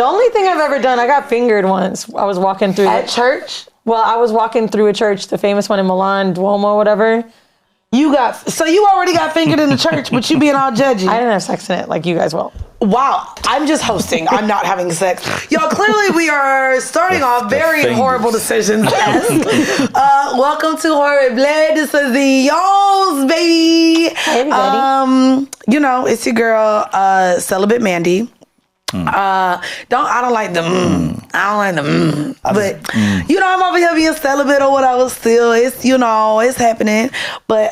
The only thing I've ever done, I got fingered once. I was walking through at church. Well, I was walking through a church, the famous one in Milan, Duomo, whatever. You already got fingered in the church, but you being all judgy. I didn't have sex in it like you guys will. Wow, I'm just hosting. I'm not having sex. Y'all, clearly we are starting off very horrible decisions. Welcome to Horrid Blood. This is the y'all's baby. Hey, everybody. It's your girl, Celibate Mandii. I don't like the I don't like the but I'm over here being celibate or whatever still. It's it's happening. But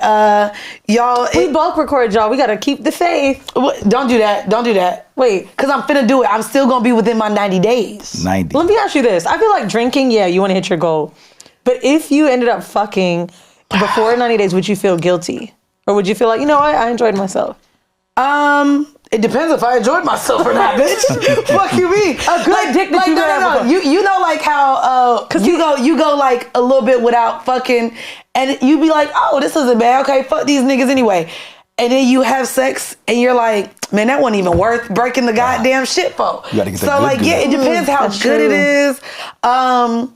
y'all, we both record, y'all. We gotta keep the faith. Don't do that. Wait, because I'm finna do it. I'm still gonna be within my 90 days. 90. Let me ask you this. I feel like drinking, yeah, you wanna hit your goal. But if you ended up fucking before 90 days, would you feel guilty? Or would you feel like, you know what, I enjoyed myself? It depends if I enjoyed myself or not, bitch. Fuck you mean? A good dick that you no. You know like how cause you go like a little bit without fucking, and you be like, oh, this isn't bad. Okay, fuck these niggas anyway. And then you have sex and you're like, man, that wasn't even worth breaking the goddamn shit for. You gotta get that so like, yeah, it depends how good it is. I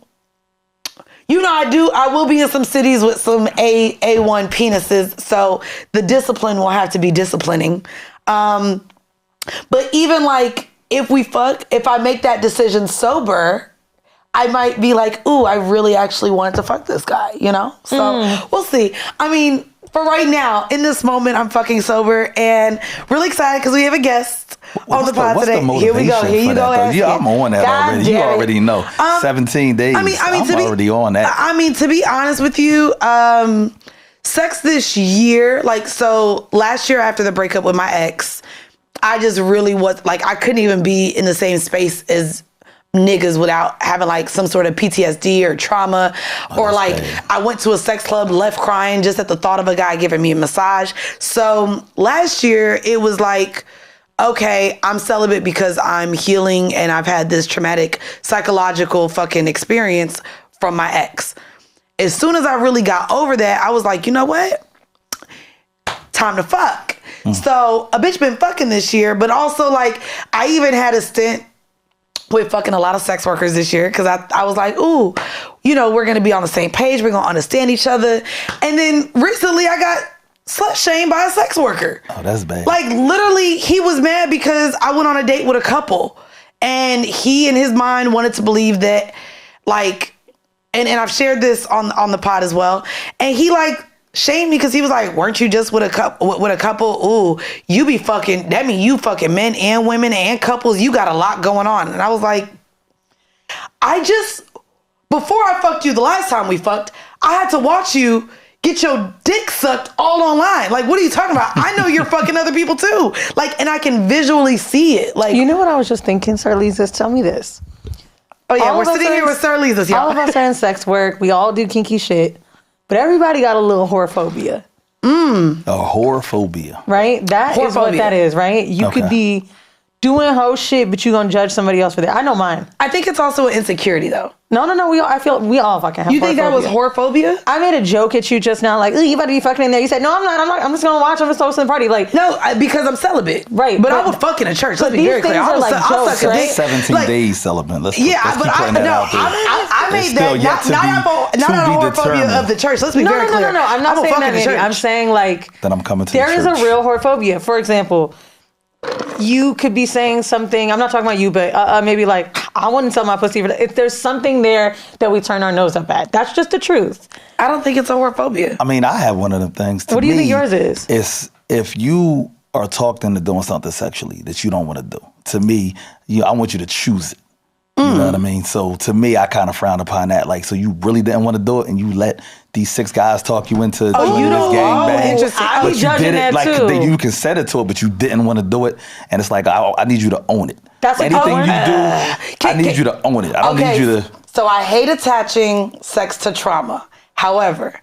will be in some cities with some A1 penises, so the discipline will have to be disciplining. But even like if I make that decision sober, I might be like, ooh, I really actually wanted to fuck this guy, So we'll see. I mean, for right now, in this moment, I'm fucking sober and really excited because we have a guest on the pod today. Here we go. Here you go. Yeah, I'm on that already. You already know. 17 days. I'm already on that. I mean, to be honest with you, sex this year, so last year after the breakup with my ex, I just really was like, I couldn't even be in the same space as niggas without having like some sort of PTSD or trauma, or like bad. I went to a sex club, left crying just at the thought of a guy giving me a massage. So last year it was like, okay, I'm celibate because I'm healing and I've had this traumatic psychological fucking experience from my ex. As soon as I really got over that, I was like, you know what? Time to fuck. So a bitch been fucking this year, but also like I even had a stint with fucking a lot of sex workers this year because I was like, ooh, we're going to be on the same page. We're going to understand each other. And then recently I got slut shamed by a sex worker. Oh, that's bad. Like literally he was mad because I went on a date with a couple and he in his mind wanted to believe that like, and I've shared this on the pod as well. And he like shamed me because he was like, weren't you just with a couple? Ooh, you be fucking, that mean you fucking men and women and couples. You got a lot going on. And I was like, before I fucked you the last time we fucked, I had to watch you get your dick sucked all online. Like, what are you talking about? I know you're fucking other people too. Like, and I can visually see it. Like, you know what I was just thinking, Sir Lisa's? Tell me this. Oh yeah, we're sitting here with Sir Lisa's, y'all. All of us are in sex work. We all do kinky shit. But everybody got a little whorephobia. A whorephobia. Right? That is what that is, right? You could be doing hoe shit, but you gonna judge somebody else for that. I know mine. I think it's also an insecurity though. No. I feel we all fucking have. You think that was whorephobia? I made a joke at you just now, like, you about to be fucking in there. You said, no, I'm not. I'm just gonna watch. I'm just hosting the party. Like, no, because I'm celibate. Right. But I would fuck in a church. Let's be very clear. I'll suck a dick. 17 days celibate. Let's I made that not out of whorephobia of the church. Let's be very clear. No. I'm not saying that. Maybe. I'm saying like that I'm coming to. There is a real whorephobia. For example, you could be saying something, I'm not talking about you, but maybe like, I wouldn't sell my pussy for that. If there's something there that we turn our nose up at, that's just the truth. I don't think it's a whorephobia. I mean, I have one of them things. What do you think yours is? It's if you are talked into doing something sexually that you don't want to do. To me, I want you to choose it. You know what I mean? So to me, I kind of frown upon that. Like, so you really didn't want to do it and you let these 6 guys talk you into doing this gangbang. Interesting. I but be judging that too. You consented to it, but you didn't want to do it. And it's like, I need you to own it. That's anything you do, I need you to own it. I don't need you to. So I hate attaching sex to trauma. However,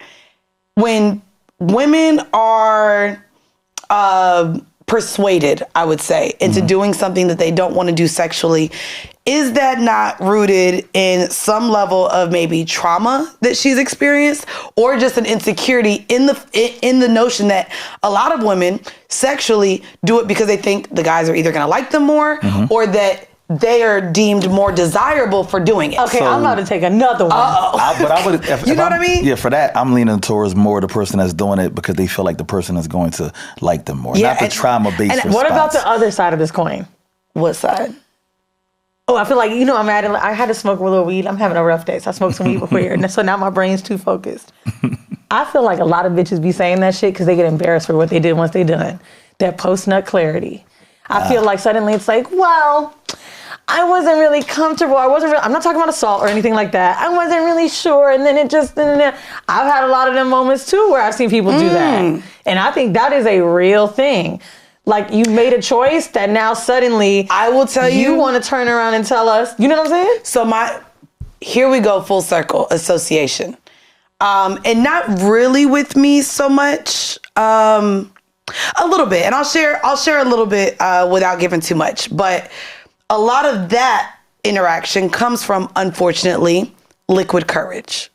when women are persuaded, I would say, into doing something that they don't want to do sexually, is that not rooted in some level of maybe trauma that she's experienced, or just an insecurity in the notion that a lot of women sexually do it because they think the guys are either going to like them more, or that they are deemed more desirable for doing it. Okay, So- I'm about to take another one. But I would, You know what I mean? Yeah, for that, I'm leaning towards more the person that's doing it because they feel like the person is going to like them more, Yeah, not the and- trauma-based response. What about the other side of this coin? What side? Oh, I feel like, I'm I had to smoke a little weed. I'm having a rough day, so I smoked some weed before here. And so now my brain's too focused. I feel like a lot of bitches be saying that shit because they get embarrassed for what they did once they done. That post-nut clarity. I feel like suddenly it's like, well, I wasn't really comfortable. I'm not talking about assault or anything like that. I wasn't really sure. And then I've had a lot of them moments too where I've seen people do that. And I think that is a real thing. Like, you made a choice that now suddenly I will tell you want to turn around and tell us, you know what I'm saying? So here we go, full circle, association. And not really with me so much, a little bit. And I'll share a little bit without giving too much. But a lot of that interaction comes from, unfortunately, liquid courage.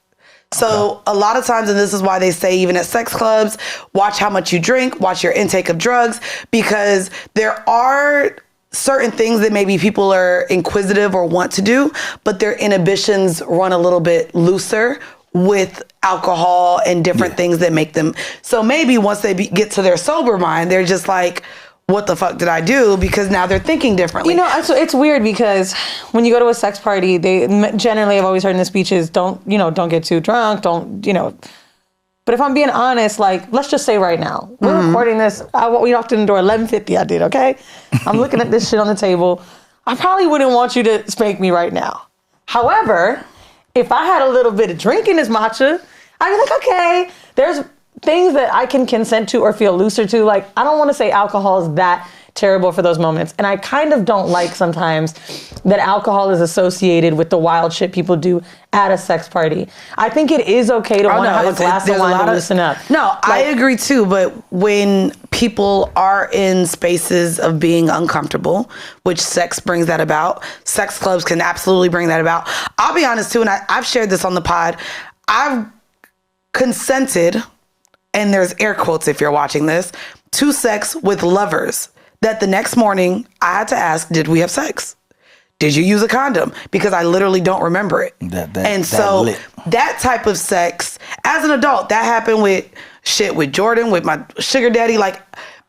So a lot of times, and this is why they say even at sex clubs, watch how much you drink, watch your intake of drugs, because there are certain things that maybe people are inquisitive or want to do, but their inhibitions run a little bit looser with alcohol and different things that make them. So maybe once they get to their sober mind, they're just like, what the fuck did I do? Because now they're thinking differently. So it's weird because when you go to a sex party, they generally, I've always heard in the speeches, don't get too drunk, But if I'm being honest, like, let's just say right now, we're recording this. We walked in the door 11:50. I did, okay? I'm looking at this shit on the table. I probably wouldn't want you to spank me right now. However, if I had a little bit of drink in this matcha, I'd be like, okay, there's things that I can consent to or feel looser to. Like, I don't want to say alcohol is that terrible for those moments. And I kind of don't like sometimes that alcohol is associated with the wild shit people do at a sex party. I think it is okay to want to have a glass of wine to loosen up. No, I agree too. But when people are in spaces of being uncomfortable, which sex brings that about, sex clubs can absolutely bring that about. I'll be honest too, and I've shared this on the pod. I've consented, and there's air quotes if you're watching this, to sex with lovers that the next morning I had to ask, did we have sex? Did you use a condom? Because I literally don't remember it. That type of sex, as an adult, that happened with Jordan, with my sugar daddy, like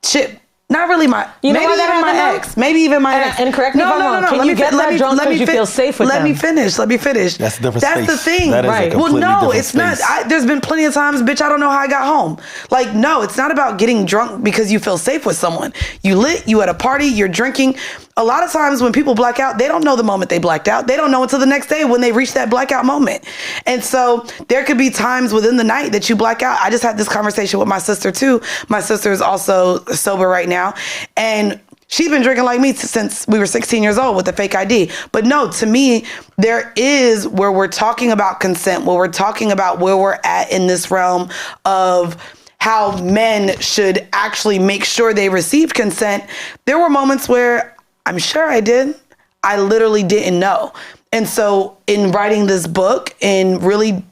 shit. Not really my, maybe even my ex. Maybe even my ex. And correct me if I'm wrong. Can you get that drunk because you feel safe with them? Let me finish. That's a different That's space. the thing. That is right. a completely no, different it's not. space. There's been plenty of times, bitch, I don't know how I got home. Like, no, it's not about getting drunk because you feel safe with someone. You at a party, you're drinking. A lot of times when people black out, they don't know the moment they blacked out. They don't know until the next day when they reach that blackout moment. And so there could be times within the night that you black out. I just had this conversation with my sister too. My sister is also sober right now. And she's been drinking like me since we were 16 years old with a fake ID. But no, to me, there is where we're talking about consent, where we're talking about where we're at in this realm of how men should actually make sure they receive consent. There were moments where I'm sure I did. I literally didn't know. And so in writing this book and really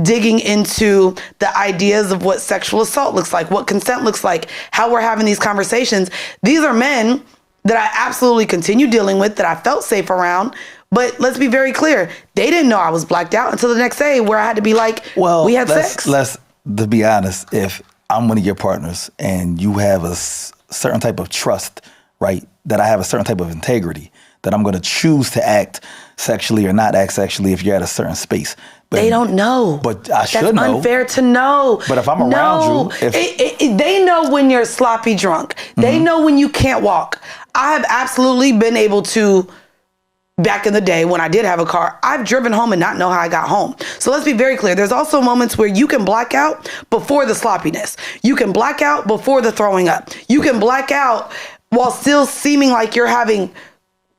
digging into the ideas of what sexual assault looks like, what consent looks like, how we're having these conversations, these are men that I absolutely continue dealing with, that I felt safe around. But let's be very clear, they didn't know I was blacked out until the next day where I had to be like, we had sex. To be honest, if I'm one of your partners and you have a certain type of trust, right, that I have a certain type of integrity, that I'm going to choose to act sexually or not act sexually if you're at a certain space. But they don't know. But I should know. That's unfair to know. But if I'm around you, they know when you're sloppy drunk. They know when you can't walk. I have absolutely been able to, back in the day when I did have a car, I've driven home and not know how I got home. So let's be very clear. There's also moments where you can black out before the sloppiness. You can black out before the throwing up. You can black out while still seeming like you're having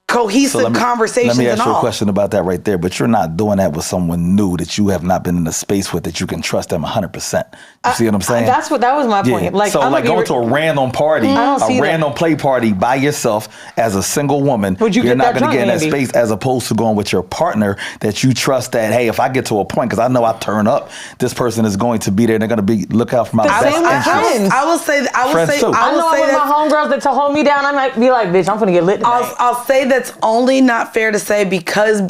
cohesive conversations and all. Let me ask you a question about that right there. But you're not doing that with someone new that you have not been in a space with, that you can trust them 100%. You see what I'm saying? That was my point. Yeah. Like, so like going to a random party, a random play party by yourself as a single woman, you're not going to get in that space, as opposed to going with your partner that you trust that, hey, if I get to a point, because I know I turn up, this person is going to be there. They're going to be look out for my best interest. I will say that. I know with my homegirls that to hold me down, I might be like, bitch, I'm going to get lit tonight. I'll say that it's only not fair to say because being